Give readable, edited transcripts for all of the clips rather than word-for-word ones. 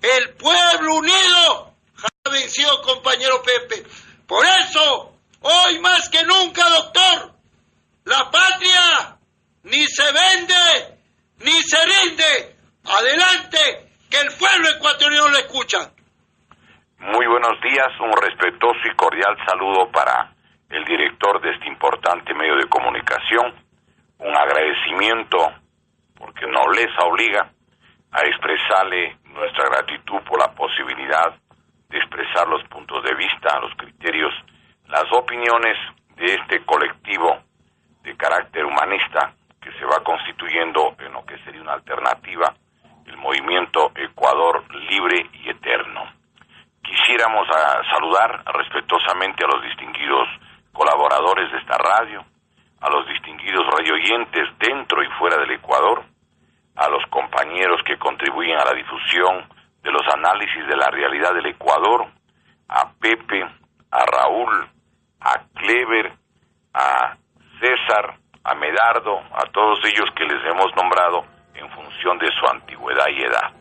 El pueblo unido ha vencido, compañero Pepe. Por eso, hoy más que nunca, doctor, la patria ni se vende ni se rinde. Adelante, que el pueblo ecuatoriano lo escucha. Muy buenos días, un respetuoso y cordial saludo para el director de este importante medio de comunicación, un agradecimiento, porque nobleza obliga a expresarle nuestra gratitud por la posibilidad de expresar los puntos de vista, los criterios, las opiniones de este colectivo de carácter humanista que se va constituyendo en lo que sería una alternativa, el movimiento Ecuador Libre y Eterno. Quisiéramos saludar respetuosamente a los distinguidos colaboradores de esta radio, a los distinguidos radioyentes dentro y fuera del Ecuador, a los compañeros que contribuyen a la difusión de los análisis de la realidad del Ecuador, a Pepe, a Raúl, a Clever, a César, a Medardo, a todos ellos que les hemos nombrado en función de su antigüedad y edad.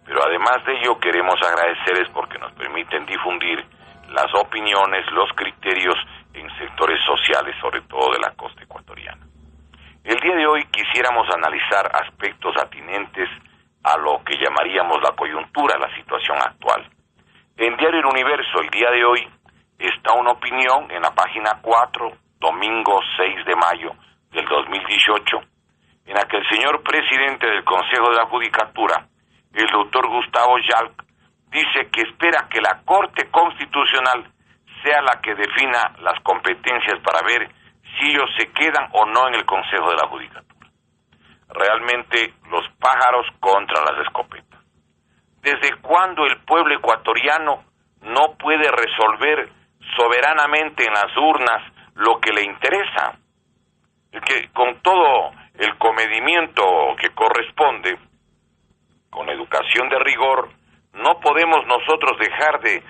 Pero además de ello queremos agradecerles porque nos permiten difundir las opiniones, los criterios en sectores sociales, sobre todo de la costa ecuatoriana. El día de hoy quisiéramos analizar aspectos atinentes a lo que llamaríamos la coyuntura, la situación actual. En Diario El Universo, el día de hoy, está una opinión en la página 4, domingo 6 de mayo del 2018, en la que el señor presidente del Consejo de la Judicatura, el doctor Gustavo Yalc, dice que espera que la Corte Constitucional sea la que defina las competencias para ver si ellos se quedan o no en el Consejo de la Judicatura. Realmente los pájaros contra las escopetas. ¿Desde cuándo el pueblo ecuatoriano no puede resolver soberanamente en las urnas lo que le interesa? Que con todo el comedimiento que corresponde, con educación de rigor, no podemos nosotros dejar de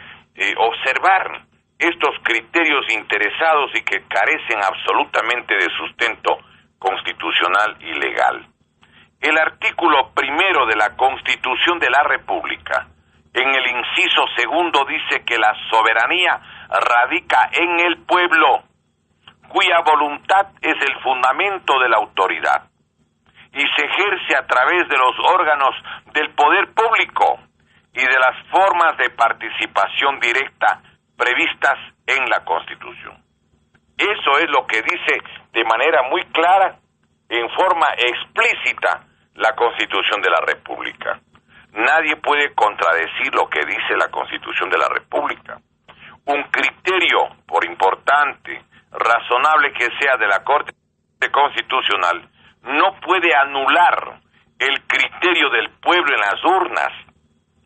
observar estos criterios interesados y que carecen absolutamente de sustento constitucional y legal. El artículo 1 de la Constitución de la República, en el inciso 2, dice que la soberanía radica en el pueblo, cuya voluntad es el fundamento de la autoridad, y se ejerce a través de los órganos del poder público y de las formas de participación directa previstas en la Constitución. Eso es lo que dice de manera muy clara, en forma explícita, la Constitución de la República. Nadie puede contradecir lo que dice la Constitución de la República. Un criterio, por importante, razonable que sea de la Corte Constitucional, no puede anular el criterio del pueblo en las urnas.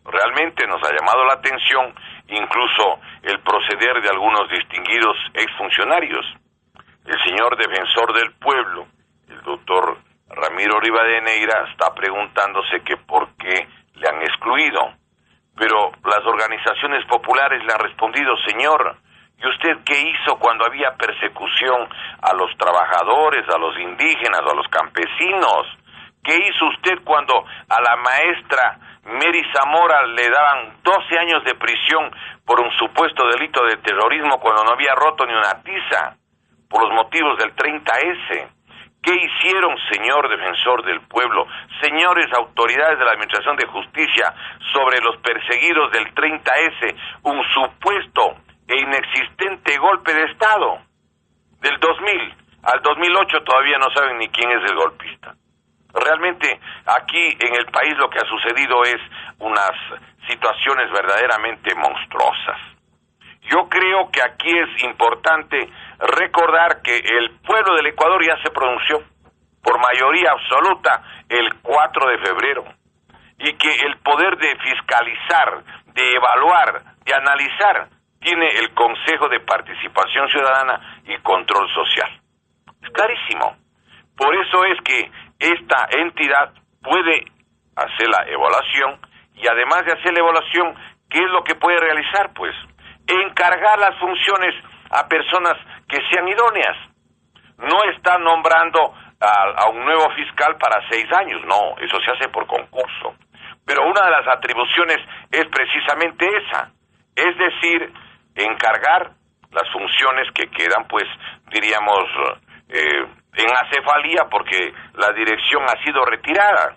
Realmente nos ha llamado la atención incluso el proceder de algunos distinguidos exfuncionarios. El señor defensor del pueblo, el doctor Ramiro Rivadeneira, está preguntándose que por qué le han excluido. Pero las organizaciones populares le han respondido: señor, ¿y usted qué hizo cuando había persecución a los trabajadores, a los indígenas, a los campesinos? ¿Qué hizo usted cuando a la maestra Mary Zamora le daban 12 años de prisión por un supuesto delito de terrorismo cuando no había roto ni una tiza, por los motivos del 30S? ¿Qué hicieron, señor defensor del pueblo, señores autoridades de la Administración de Justicia, sobre los perseguidos del 30S, un supuesto e inexistente golpe de Estado? Del 2000 al 2008 todavía no saben ni quién es el golpista. Realmente aquí en el país lo que ha sucedido es unas situaciones verdaderamente monstruosas. Yo creo que aquí es importante recordar que el pueblo del Ecuador ya se pronunció por mayoría absoluta el 4 de febrero y que el poder de fiscalizar, de evaluar, de analizar tiene el Consejo de Participación Ciudadana y Control Social. Es clarísimo. Por eso es que esta entidad puede hacer la evaluación y además de hacer la evaluación, ¿qué es lo que puede realizar? Pues encargar las funciones a personas que sean idóneas. No está nombrando a un nuevo fiscal para 6 años, no, eso se hace por concurso. Pero una de las atribuciones es precisamente esa, es decir, encargar las funciones que quedan, pues, diríamos, en acefalía porque la dirección ha sido retirada.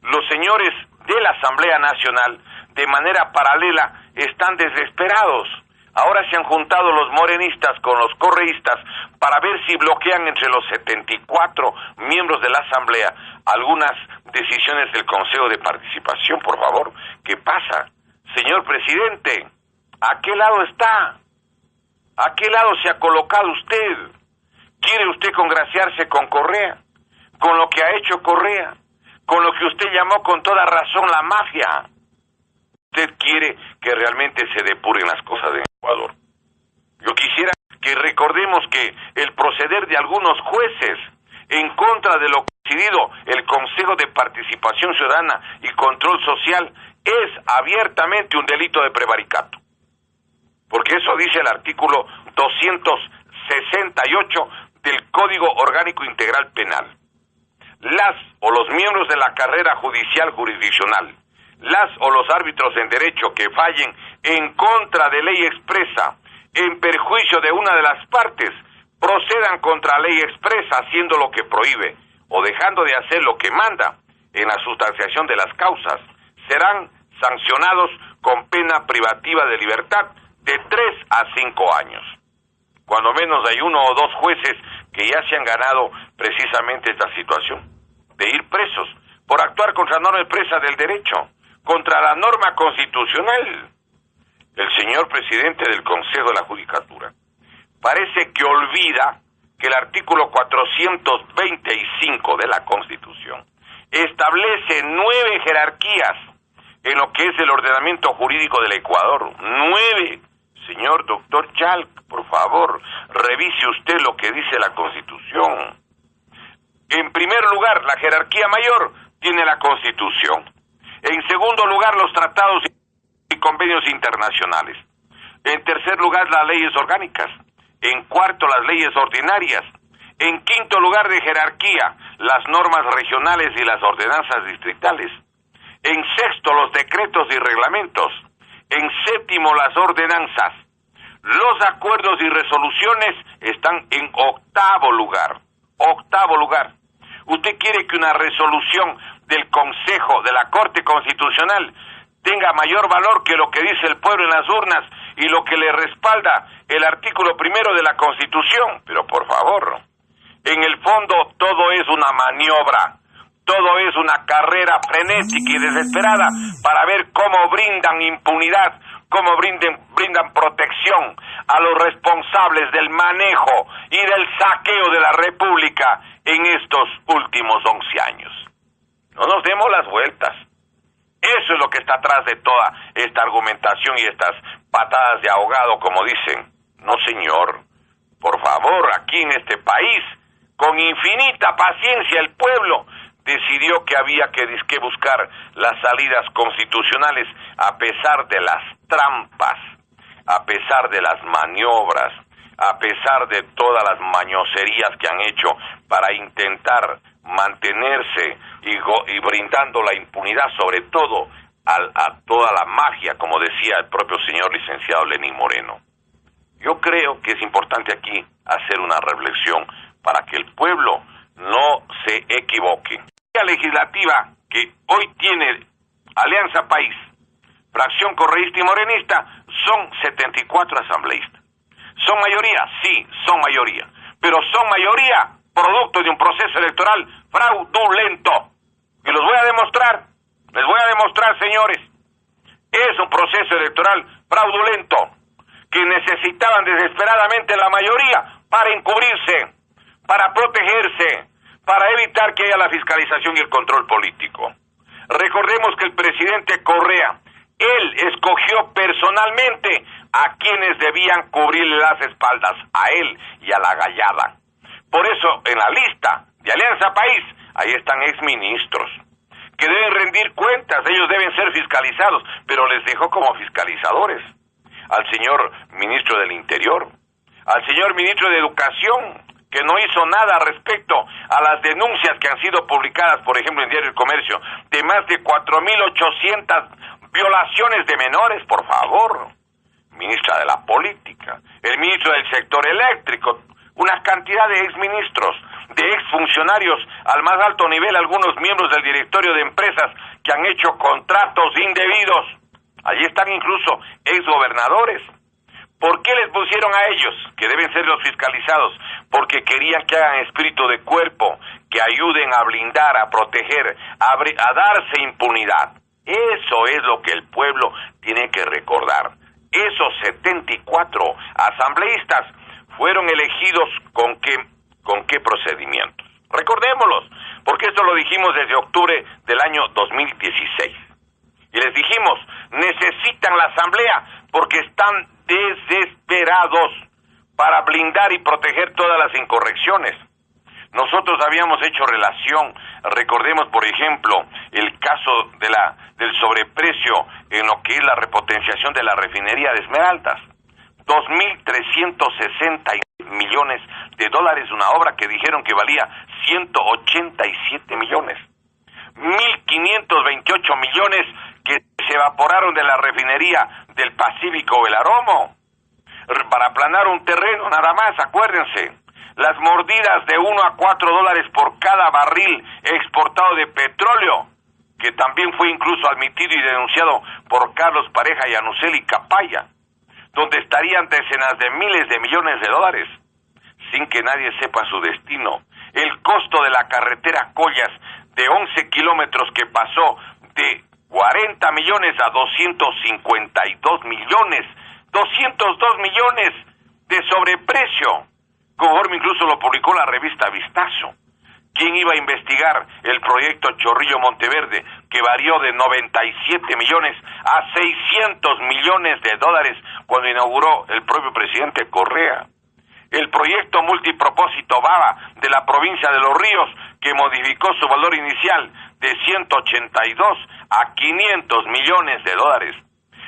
Los señores de la Asamblea Nacional, de manera paralela, están desesperados. Ahora se han juntado los morenistas con los correístas para ver si bloquean entre los 74 miembros de la Asamblea algunas decisiones del Consejo de Participación. Por favor, ¿qué pasa? Señor presidente, ¿a qué lado está? ¿A qué lado se ha colocado usted? ¿Quiere usted congraciarse con Correa? ¿Con lo que ha hecho Correa? ¿Con lo que usted llamó con toda razón la mafia? ¿Usted quiere que realmente se depuren las cosas en Ecuador? Yo quisiera que recordemos que el proceder de algunos jueces en contra de lo que ha decidido el Consejo de Participación Ciudadana y Control Social es abiertamente un delito de prevaricato. Porque eso dice el artículo 268 del Código Orgánico Integral Penal. Las o los miembros de la carrera judicial jurisdiccional, las o los árbitros en derecho que fallen en contra de ley expresa, en perjuicio de una de las partes, procedan contra ley expresa haciendo lo que prohíbe o dejando de hacer lo que manda en la sustanciación de las causas, serán sancionados con pena privativa de libertad de 3 a 5 años. Cuando menos hay 1 o 2 jueces que ya se han ganado precisamente esta situación, de ir presos por actuar contra norma expresa del derecho, contra la norma constitucional. El señor presidente del Consejo de la Judicatura parece que olvida que el artículo 425 de la Constitución establece 9 jerarquías en lo que es el ordenamiento jurídico del Ecuador. 9. Señor doctor Chalk, por favor, revise usted lo que dice la Constitución. En primer lugar, la jerarquía mayor tiene la Constitución. En segundo lugar, los tratados y convenios internacionales. En tercer lugar, las leyes orgánicas. En cuarto, las leyes ordinarias. En quinto lugar de jerarquía, las normas regionales y las ordenanzas distritales. En sexto, los decretos y reglamentos. En séptimo, las ordenanzas. Los acuerdos y resoluciones están en octavo lugar. Octavo lugar. ¿Usted quiere que una resolución del Consejo, de la Corte Constitucional, tenga mayor valor que lo que dice el pueblo en las urnas y lo que le respalda el artículo 1 de la Constitución? Pero por favor, en el fondo todo es una maniobra, todo es una carrera frenética y desesperada para ver cómo brindan impunidad, cómo brindan protección a los responsables del manejo y del saqueo de la República en estos últimos 11 años. No nos demos las vueltas. Eso es lo que está atrás de toda esta argumentación y estas patadas de ahogado, como dicen. No, señor. Por favor, aquí en este país, con infinita paciencia, el pueblo decidió que había que buscar las salidas constitucionales a pesar de las trampas, a pesar de las maniobras, a pesar de todas las mañoserías que han hecho para intentar mantenerse y brindando la impunidad, sobre todo a toda la magia, como decía el propio señor licenciado Lenín Moreno. Yo creo que es importante aquí hacer una reflexión para que el pueblo no se equivoque. La legislativa que hoy tiene Alianza País, fracción correísta y morenista, son 74 asambleístas. ¿Son mayoría? Sí, son mayoría. Pero son mayoría producto de un proceso electoral fraudulento. Y los voy a demostrar. Les voy a demostrar, señores. Es un proceso electoral fraudulento que necesitaban desesperadamente la mayoría para encubrirse, para protegerse, para evitar que haya la fiscalización y el control político. Recordemos que el presidente Correa, él escogió personalmente a quienes debían cubrirle las espaldas, a él y a la gallada. Por eso, en la lista de Alianza País, ahí están exministros, que deben rendir cuentas, ellos deben ser fiscalizados, pero les dejó como fiscalizadores al señor ministro del Interior, al señor ministro de Educación, que no hizo nada respecto a las denuncias que han sido publicadas, por ejemplo, en Diario El Comercio, de más de 4.800 violaciones de menores, por favor. Ministra de la Política, el ministro del sector eléctrico, una cantidad de exministros, de exfuncionarios al más alto nivel, algunos miembros del directorio de empresas que han hecho contratos indebidos. Allí están incluso exgobernadores. ¿Por qué les pusieron a ellos, que deben ser los fiscalizados? Porque querían que hagan espíritu de cuerpo, que ayuden a blindar, a proteger, a darse impunidad. Eso es lo que el pueblo tiene que recordar. Esos 74 asambleístas fueron elegidos ¿con qué procedimientos? Recordémoslos, porque esto lo dijimos desde octubre del año 2016. Y les dijimos, necesitan la asamblea porque están desesperados para blindar y proteger todas las incorrecciones. Nosotros habíamos hecho relación, recordemos por ejemplo el caso del sobreprecio en lo que es la repotenciación de la refinería de Esmeraldas. 2.360 millones de dólares, una obra que dijeron que valía 187 millones. 1.528 millones que se evaporaron de la refinería del Pacífico Velaromo para aplanar un terreno, nada más, acuérdense. Las mordidas de 1 a 4 dólares por cada barril exportado de petróleo, que también fue incluso admitido y denunciado por Carlos Pareja y Anuseli Capaya, donde estarían decenas de miles de millones de dólares, sin que nadie sepa su destino. El costo de la carretera Collas de 11 kilómetros que pasó de 40 millones a 252 millones, 202 millones de sobreprecio, conforme incluso lo publicó la revista Vistazo. ¿Quién iba a investigar el proyecto Chorrillo Monteverde, que varió de 97 millones a 600 millones de dólares cuando inauguró el propio presidente Correa? El proyecto multipropósito Baba de la provincia de Los Ríos, que modificó su valor inicial de 182 a 500 millones de dólares.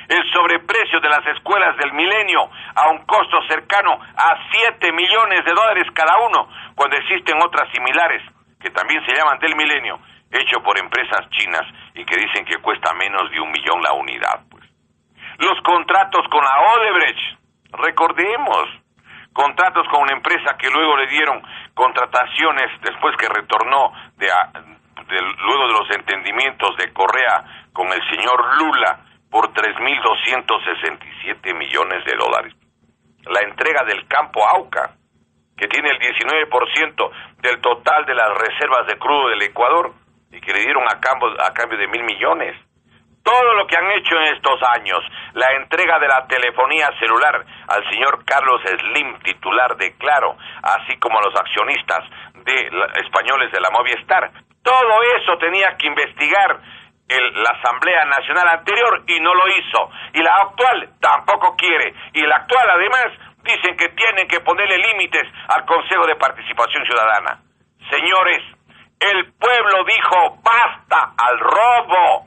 El sobreprecio de las escuelas del Milenio a un costo cercano a 7 millones de dólares cada uno, cuando existen otras similares que también se llaman del Milenio, hecho por empresas chinas y que dicen que cuesta menos de $1 millón la unidad, pues. Los contratos con la Odebrecht, recordemos, contratos con una empresa que luego le dieron contrataciones después que retornó luego de los entendimientos de Correa con el señor Lula por 3.267 millones de dólares. La entrega del campo Auca, que tiene el 19% del total de las reservas de crudo del Ecuador y que le dieron a cambio de 1.000 millones. Todo lo que han hecho en estos años, la entrega de la telefonía celular al señor Carlos Slim, titular de Claro, así como a los accionistas españoles de la Movistar, todo eso tenía que investigar la Asamblea Nacional anterior y no lo hizo. Y la actual tampoco quiere. Y la actual además dicen que tienen que ponerle límites al Consejo de Participación Ciudadana. Señores, el pueblo dijo basta al robo,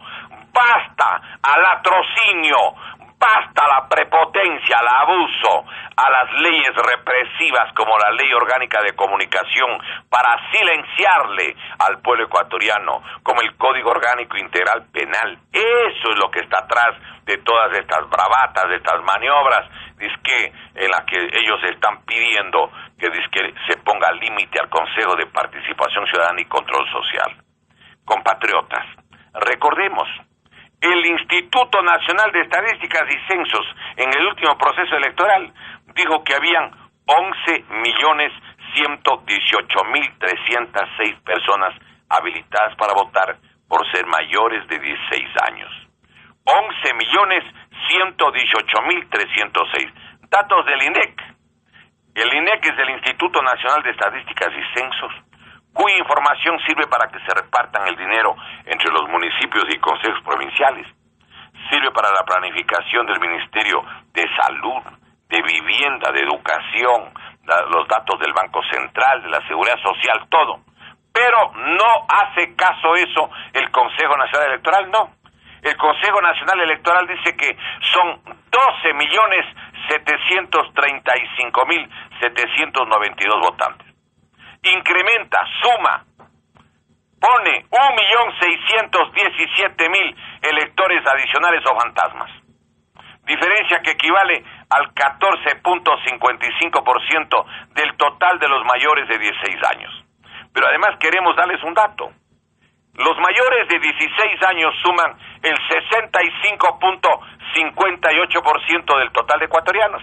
basta al latrocinio, basta a la prepotencia, al abuso, a las leyes represivas como la Ley Orgánica de Comunicación para silenciarle al pueblo ecuatoriano, como el Código Orgánico Integral Penal. Eso es lo que está atrás de todas estas bravatas, de estas maniobras, en las que ellos están pidiendo que se ponga límite al Consejo de Participación Ciudadana y Control Social. Compatriotas, recordemos, el Instituto Nacional de Estadísticas y Censos, en el último proceso electoral, dijo que habían 11.118.306 personas habilitadas para votar por ser mayores de 16 años. 11.118.306. Datos del INEC. El INEC es el Instituto Nacional de Estadísticas y Censos, cuya información sirve para que se repartan el dinero entre los municipios y consejos provinciales. Sirve para la planificación del Ministerio de Salud, de Vivienda, de Educación, los datos del Banco Central, de la Seguridad Social, todo. Pero no hace caso eso el Consejo Nacional Electoral, no. El Consejo Nacional Electoral dice que son 12.735.792 votantes. Incrementa, suma pone 1.617.000 electores adicionales o fantasmas, diferencia que equivale al 14.55% del total de los mayores de 16 años. Pero además queremos darles un dato. Los mayores de 16 años suman el 65.58% del total de ecuatorianos.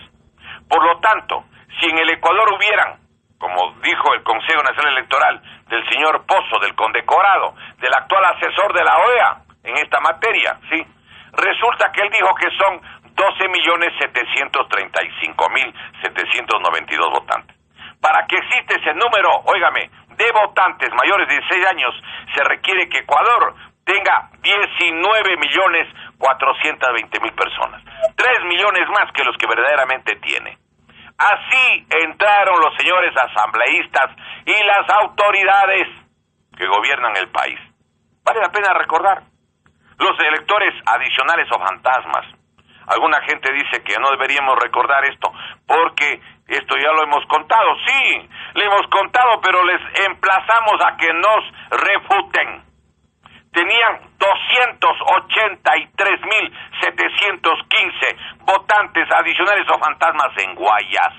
Por lo tanto, si en el Ecuador hubieran, como dijo el Consejo Nacional Electoral, del señor Pozo, del condecorado, del actual asesor de la OEA en esta materia, ¿sí? Resulta que él dijo que son 12.735.792 votantes. Para que exista ese número, óigame, de votantes mayores de 16 años, se requiere que Ecuador tenga 19.420.000 personas. 3 millones más que los que verdaderamente tiene. Así entraron los señores asambleístas y las autoridades que gobiernan el país. Vale la pena recordar. Los electores adicionales o fantasmas. Alguna gente dice que no deberíamos recordar esto porque esto ya lo hemos contado. Sí, le hemos contado, pero les emplazamos a que nos refuten. Tenían 283.715 votantes adicionales o fantasmas en Guayas,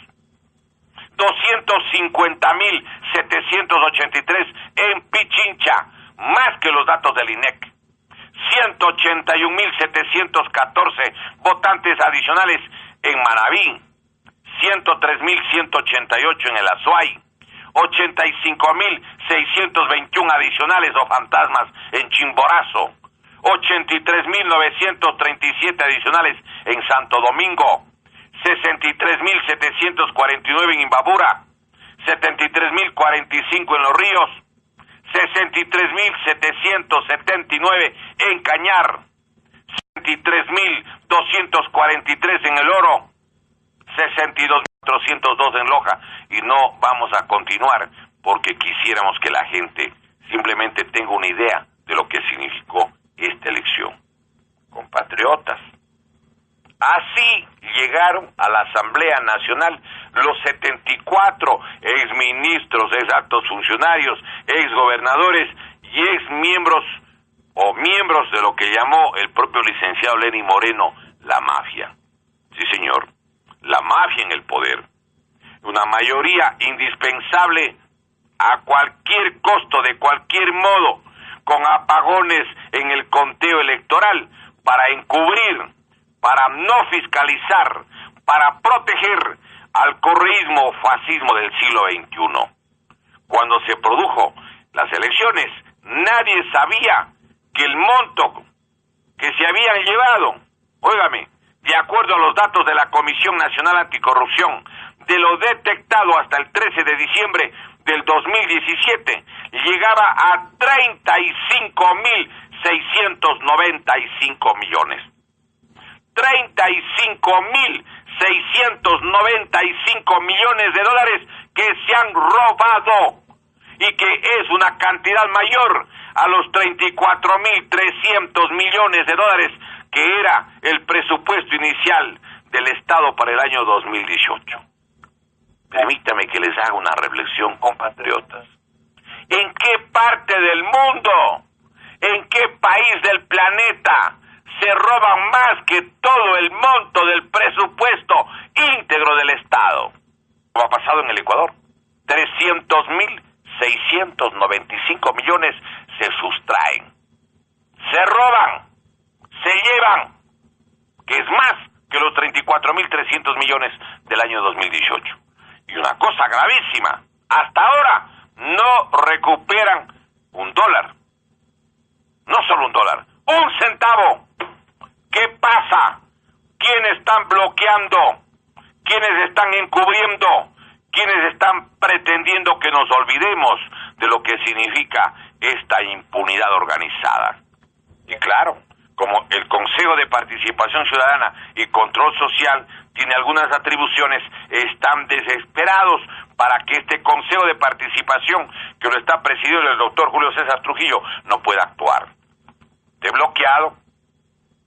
250.783 en Pichincha, más que los datos del INEC, 181.714 votantes adicionales en Manabí, 103.188 en el Azuay, 85.621 adicionales o fantasmas en Chimborazo, 83.937 adicionales en Santo Domingo, 63.749 en Imbabura, 73.045 en Los Ríos, 63.779 en Cañar, 63.243 en El Oro, 62.402 en Loja, y no vamos a continuar porque quisiéramos que la gente simplemente tenga una idea de lo que significó esta elección. Compatriotas, así llegaron a la Asamblea Nacional los 74 exministros, exaltos funcionarios, exgobernadores y exmiembros o miembros de lo que llamó el propio licenciado Lenín Moreno la mafia. Sí, señor, la mafia en el poder. Una mayoría indispensable a cualquier costo, de cualquier modo, con apagones en el conteo electoral, para encubrir, para no fiscalizar, para proteger al correísmo o fascismo del siglo XXI. Cuando se produjo las elecciones, nadie sabía que el monto que se habían llevado, óigame, de acuerdo a los datos de la Comisión Nacional Anticorrupción, de lo detectado hasta el 13 de diciembre del 2017, llegaba a 35.695 millones. 35.695 millones de dólares que se han robado, y que es una cantidad mayor a los 34.300 millones de dólares que era el presupuesto inicial del Estado para el año 2018. Permítame que les haga una reflexión, compatriotas. ¿En qué parte del mundo, en qué país del planeta se roban más que todo el monto del presupuesto íntegro del Estado? Como ha pasado en el Ecuador. 300.695 millones se sustraen, se roban, se llevan, que es más que los 34.300 millones del año 2018. Y una cosa gravísima, hasta ahora no recuperan un dólar, no solo un dólar, un centavo. ¿Qué pasa? ¿Quiénes están bloqueando? ¿Quiénes están encubriendo? ¿Quiénes están pretendiendo que nos olvidemos de lo que significa esta impunidad organizada? Y claro, como el Consejo de Participación Ciudadana y Control Social tiene algunas atribuciones, están desesperados para que este Consejo de Participación, que lo está presidiendo el doctor Julio César Trujillo, no pueda actuar. De bloqueado,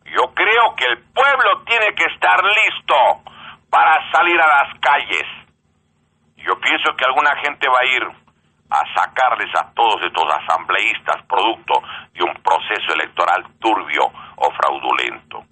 yo creo que el pueblo tiene que estar listo para salir a las calles. Yo pienso que alguna gente va a ir a sacarles a todos estos asambleístas producto de un proceso electoral turbio o fraudulento.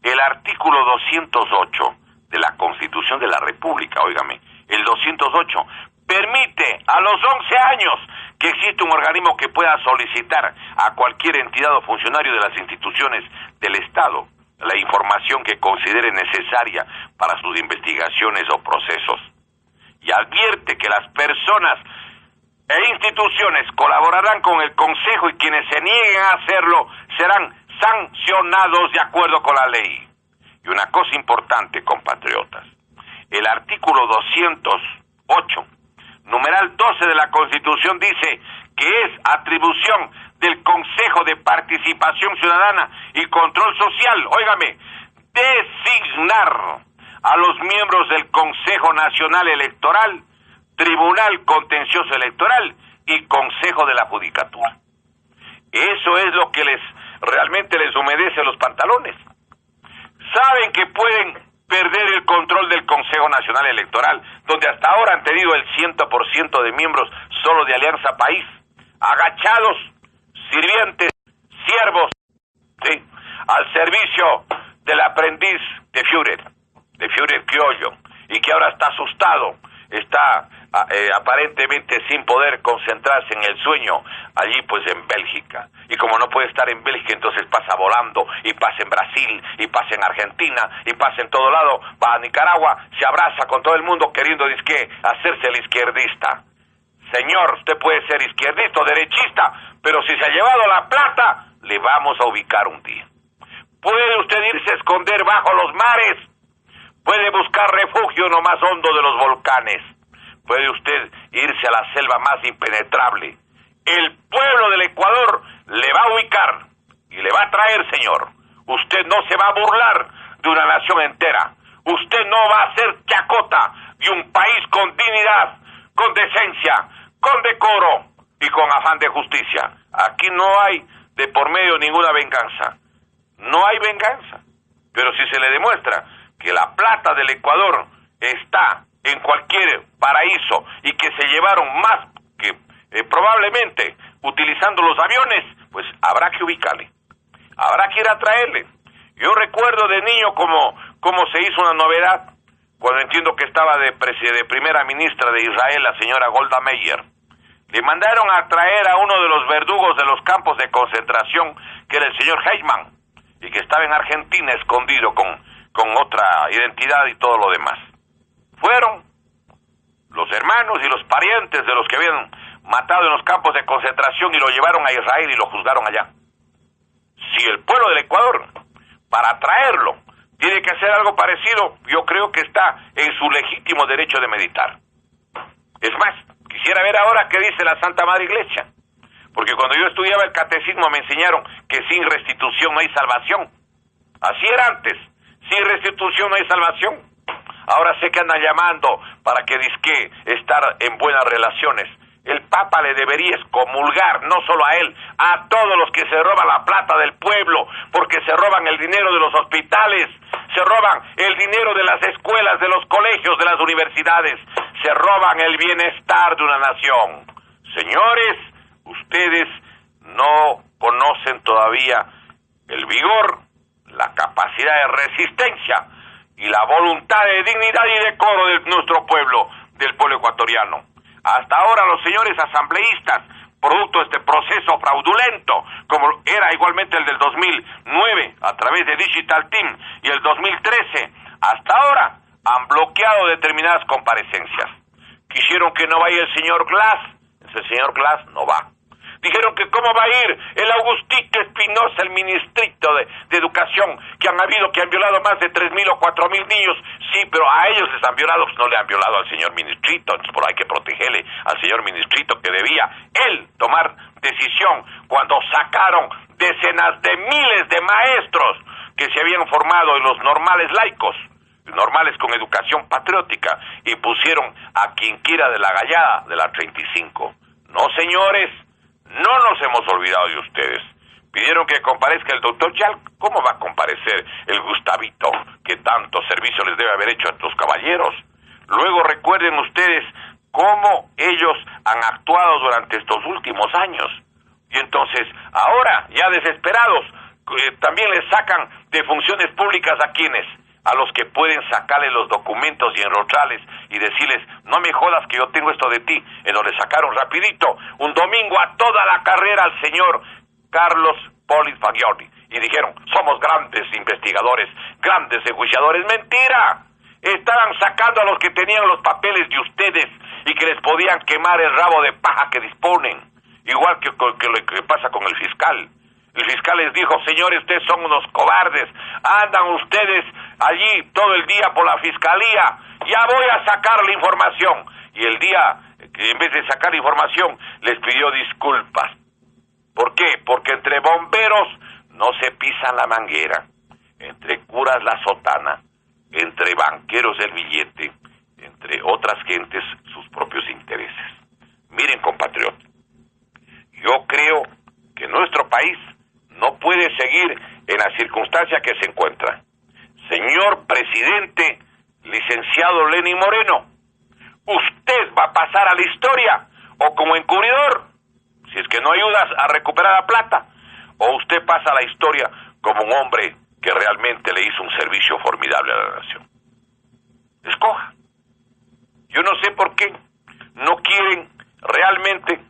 El artículo 208 de la Constitución de la República, óigame, el 208, permite a los 11 años que existe un organismo que pueda solicitar a cualquier entidad o funcionario de las instituciones del Estado la información que considere necesaria para sus investigaciones o procesos. Y advierte que las personas e instituciones colaborarán con el Consejo y quienes se nieguen a hacerlo serán sancionados de acuerdo con la ley. Y una cosa importante, compatriotas, el artículo 208, numeral 12 de la Constitución dice que es atribución del Consejo de Participación Ciudadana y Control Social, óigame, designar a los miembros del Consejo Nacional Electoral, Tribunal Contencioso Electoral y Consejo de la Judicatura. Eso es lo que realmente les humedece los pantalones. Saben que pueden perder el control del Consejo Nacional Electoral, donde hasta ahora han tenido el 100% de miembros solo de Alianza País, agachados, sirvientes, siervos, ¿sí?, al servicio del aprendiz de Führer criollo, y que ahora está asustado, está aparentemente sin poder concentrarse en el sueño, allí pues en Bélgica. Y como no puede estar en Bélgica, entonces pasa volando, y pasa en Brasil, y pasa en Argentina, y pasa en todo lado, va a Nicaragua, se abraza con todo el mundo queriendo, dizque, hacerse el izquierdista. Señor, usted puede ser izquierdista o derechista, pero si se ha llevado la plata, le vamos a ubicar un día. Puede usted irse a esconder bajo los mares, puede buscar refugio en lo más hondo de los volcanes, puede usted irse a la selva más impenetrable. El pueblo del Ecuador le va a ubicar y le va a traer, señor. Usted no se va a burlar de una nación entera. Usted no va a ser chacota de un país con dignidad, con decencia, con decoro y con afán de justicia. Aquí no hay de por medio ninguna venganza. No hay venganza. Pero si se le demuestra que la plata del Ecuador está en cualquier paraíso y que se llevaron más que probablemente utilizando los aviones, pues habrá que ubicarle, habrá que ir a traerle. Yo recuerdo de niño cómo se hizo una novedad cuando entiendo que estaba de primera ministra de Israel, la señora Golda Meir. Le mandaron a traer a uno de los verdugos de los campos de concentración, que era el señor Heitman, y que estaba en Argentina escondido con otra identidad y todo lo demás. Fueron los hermanos y los parientes de los que habían matado en los campos de concentración y lo llevaron a Israel y lo juzgaron allá. Si el pueblo del Ecuador, para traerlo, tiene que hacer algo parecido, yo creo que está en su legítimo derecho de meditar. Es más, quisiera ver ahora qué dice la Santa Madre Iglesia, porque cuando yo estudiaba el catecismo me enseñaron que sin restitución no hay salvación. Así era antes, sin restitución no hay salvación. Ahora sé que andan llamando para que disque estar en buenas relaciones. El Papa le debería excomulgar, no solo a él, a todos los que se roban la plata del pueblo, porque se roban el dinero de los hospitales, se roban el dinero de las escuelas, de los colegios, de las universidades, se roban el bienestar de una nación. Señores, ustedes no conocen todavía el vigor, la capacidad de resistencia y la voluntad de dignidad y decoro de nuestro pueblo, del pueblo ecuatoriano. Hasta ahora los señores asambleístas, producto de este proceso fraudulento, como era igualmente el del 2009 a través de Digital Team y el 2013, hasta ahora han bloqueado determinadas comparecencias. Quisieron que no vaya el señor Glass, ese señor Glass no va. Dijeron que cómo va a ir el Augustito Espinosa, el ministrito de Educación, que han violado más de 3.000 o 4.000 niños. Sí, pero a ellos les han violado, pues no le han violado al señor ministrito, entonces por ahí hay que protegerle al señor ministrito, que debía él tomar decisión cuando sacaron decenas de miles de maestros que se habían formado en los normales laicos, normales con educación patriótica, y pusieron a quien quiera de la gallada de la 35. No, señores, no nos hemos olvidado de ustedes. Pidieron que comparezca el doctor Yal. ¿Cómo va a comparecer el Gustavito, que tanto servicio les debe haber hecho a estos caballeros? Luego recuerden ustedes cómo ellos han actuado durante estos últimos años. Y entonces, ahora, ya desesperados, también les sacan de funciones públicas a quienes, a los que pueden sacarle los documentos y enrocharles y decirles, no me jodas que yo tengo esto de ti, en donde sacaron rapidito, un domingo a toda la carrera al señor Carlos Polis Fagioli, y dijeron, somos grandes investigadores, grandes enjuiciadores. ¡Mentira! Estaban sacando a los que tenían los papeles de ustedes y que les podían quemar el rabo de paja que disponen, igual que lo que pasa con el fiscal. El fiscal les dijo, señores, ustedes son unos cobardes, andan ustedes allí todo el día por la fiscalía, ya voy a sacar la información. Y el día que en vez de sacar la información, les pidió disculpas. ¿Por qué? Porque entre bomberos no se pisan la manguera, entre curas la sotana, entre banqueros el billete, entre otras gentes sus propios intereses. Miren, compatriotas, yo creo que nuestro país no puede seguir en la circunstancia que se encuentra. Señor presidente, licenciado Lenín Moreno, usted va a pasar a la historia, o como encubridor, si es que no ayudas a recuperar la plata, o usted pasa a la historia como un hombre que realmente le hizo un servicio formidable a la nación. Escoja. Yo no sé por qué no quieren realmente